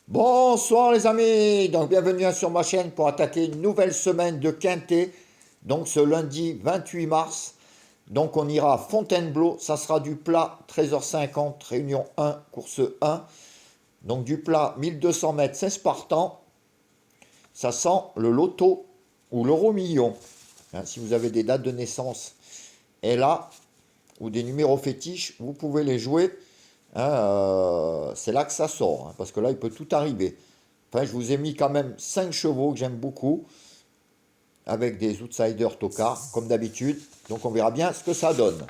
Bonsoir les amis, donc bienvenue sur ma chaîne pour attaquer une nouvelle semaine de quintet, donc ce lundi 28 mars. Donc on ira à Fontainebleau, ça sera du plat 13h50, réunion 1, course 1. Donc du plat 1200 mètres, 16 partants, ça sent le loto ou l'euro million. Si vous avez des dates de naissance et là, ou des numéros fétiches, vous pouvez les jouer. C'est là que ça sort, parce que là il peut tout arriver. Enfin, je vous ai mis quand même 5 chevaux que j'aime beaucoup, avec des outsiders tocards, comme d'habitude. Donc on verra bien ce que ça donne.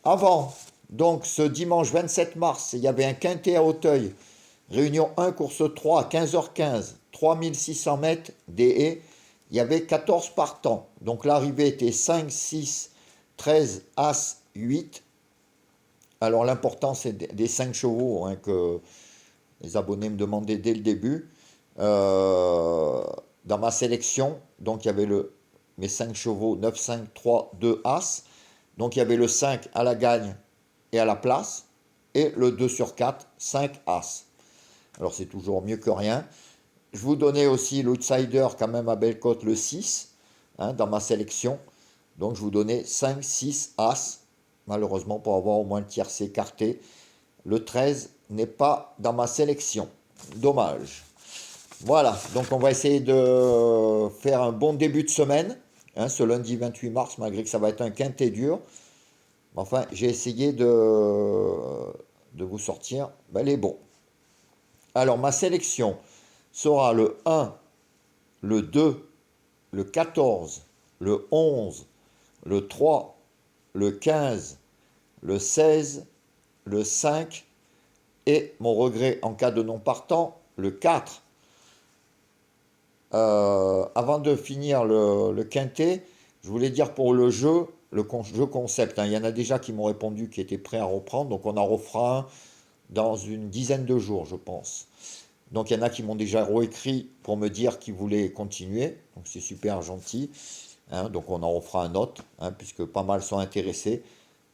Avant, donc ce dimanche 27 mars, il y avait un quintet à Auteuil. Réunion 1, course 3 à 15h15, 3600 mètres, des haies. Il y avait 14 partants. Donc l'arrivée était 5, 6, 13, As, 8. Alors l'important c'est des 5 chevaux que les abonnés me demandaient dès le début. Euh, Dans ma sélection, donc il y avait mes 5 chevaux, 9, 5, 3, 2, As. Donc il y avait le 5 à la gagne et à la place. Et le 2 sur 4, 5 As. Alors c'est toujours mieux que rien. Je vous donnais aussi l'outsider quand même à Bellecote, le 6, dans ma sélection. Donc je vous donnais 5, 6, As. Malheureusement pour avoir au moins le tiercé écarté. Le 13 n'est pas dans ma sélection. Dommage. Voilà, donc on va essayer de faire un bon début de semaine, ce lundi 28 mars, malgré que ça va être un quintet dur. Enfin, j'ai essayé de vous sortir les bons. Alors, ma sélection sera le 1, le 2, le 14, le 11, le 3, le 15, le 16, le 5 et mon regret en cas de non partant, le 4. Avant de finir le quintet, je voulais dire pour le jeu, jeu concept, il y en a déjà qui m'ont répondu qui étaient prêts à reprendre, donc on en refera un dans une dizaine de jours, je pense. Donc il y en a qui m'ont déjà réécrit pour me dire qu'ils voulaient continuer, donc c'est super gentil. Donc on en refera un autre, puisque pas mal sont intéressés.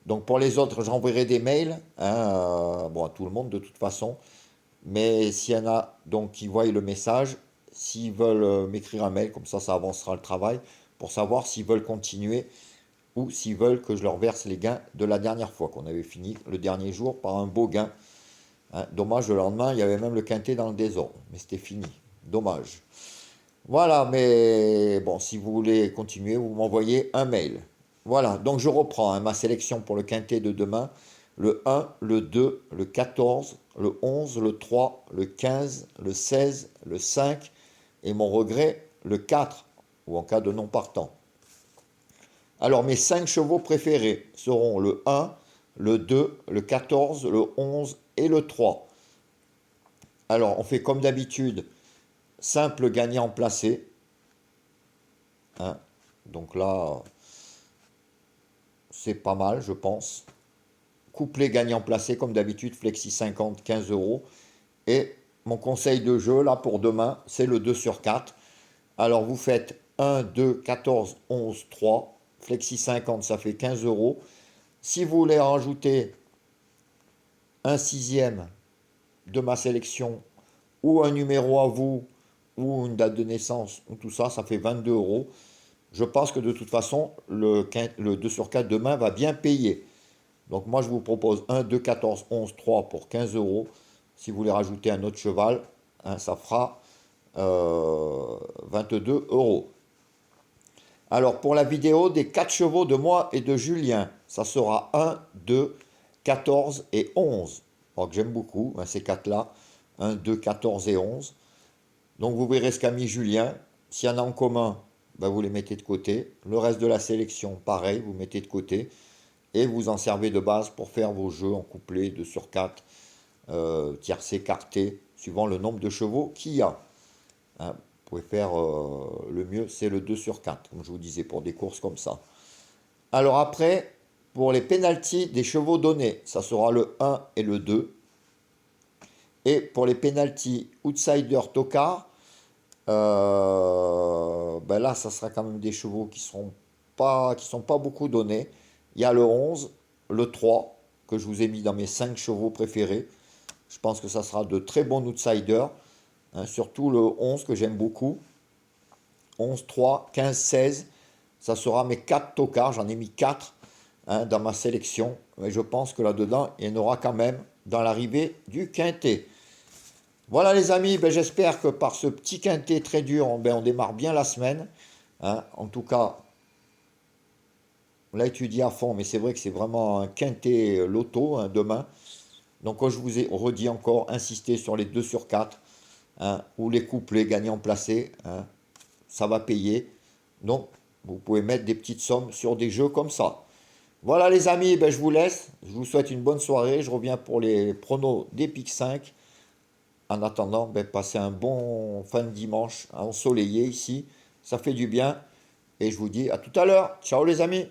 Donc pour les autres, j'enverrai des mails, bon à tout le monde de toute façon, mais s'il y en a donc qui voient le message, s'ils veulent m'écrire un mail, comme ça avancera le travail, pour savoir s'ils veulent continuer ou s'ils veulent que je leur verse les gains de la dernière fois qu'on avait fini le dernier jour par un beau gain. Dommage, le lendemain, il y avait même le quintet dans le désordre, mais c'était fini. Dommage. Voilà, mais bon, si vous voulez continuer, vous m'envoyez un mail. Voilà, donc je reprends ma sélection pour le quintet de demain. Le 1, le 2, le 14, le 11, le 3, le 15, le 16, le 5 et mon regret, le 4, ou en cas de non partant. Alors mes 5 chevaux préférés seront le 1, le 2, le 14, le 11 et le 3. Alors on fait comme d'habitude, simple gagnant placé. Donc là, c'est pas mal, je pense. Couplet gagnant placé, comme d'habitude, Flexi 50, 15 euros. Et mon conseil de jeu, là, pour demain, c'est le 2 sur 4. Alors, vous faites 1, 2, 14, 11, 3. Flexi 50, ça fait 15 euros. Si vous voulez rajouter un sixième de ma sélection, ou un numéro à vous, ou une date de naissance, ou tout ça, ça fait 22 euros. Je pense que de toute façon, le 2 sur 4 demain va bien payer. Donc moi, je vous propose 1, 2, 14, 11, 3 pour 15 euros. Si vous voulez rajouter un autre cheval, ça fera 22 euros. Alors pour la vidéo des 4 chevaux de moi et de Julien, ça sera 1, 2, 14 et 11. Alors que j'aime beaucoup ces 4-là. 1, 2, 14 et 11. Donc vous verrez ce qu'a mis Julien. S'il y en a en commun, vous les mettez de côté. Le reste de la sélection, pareil, vous mettez de côté. Et vous en servez de base pour faire vos jeux en couplet 2 sur 4, tiercé, écarté, suivant le nombre de chevaux qu'il y a. Vous pouvez faire le mieux, c'est le 2 sur 4, comme je vous disais, pour des courses comme ça. Alors après, pour les pénaltys des chevaux donnés, ça sera le 1 et le 2. Et pour les pénaltys outsider tocard, là, ça sera quand même des chevaux qui sont pas beaucoup donnés. Il y a le 11, le 3, que je vous ai mis dans mes 5 chevaux préférés. Je pense que ça sera de très bons outsiders. hein, surtout le 11 que j'aime beaucoup. 11, 3, 15, 16. Ça sera mes 4 tocards. J'en ai mis 4 hein, dans ma sélection. Mais je pense que là-dedans, il y en aura quand même dans l'arrivée du quintet. Voilà les amis, ben, j'espère que par ce petit quintet très dur, on démarre bien la semaine. Hein. En tout cas, on l'a étudié à fond, mais c'est vrai que c'est vraiment un quintet loto hein, demain. Donc comme je vous ai redit encore, insistez sur les 2 sur 4 hein, ou les couplets gagnants placés. Hein. Ça va payer. Donc vous pouvez mettre des petites sommes sur des jeux comme ça. Voilà les amis, ben, je vous laisse. Je vous souhaite une bonne soirée. Je reviens pour les pronos d'Epic 5. En attendant, ben, passez un bon fin de dimanche ensoleillé ici. Ça fait du bien. Et je vous dis à tout à l'heure. Ciao les amis.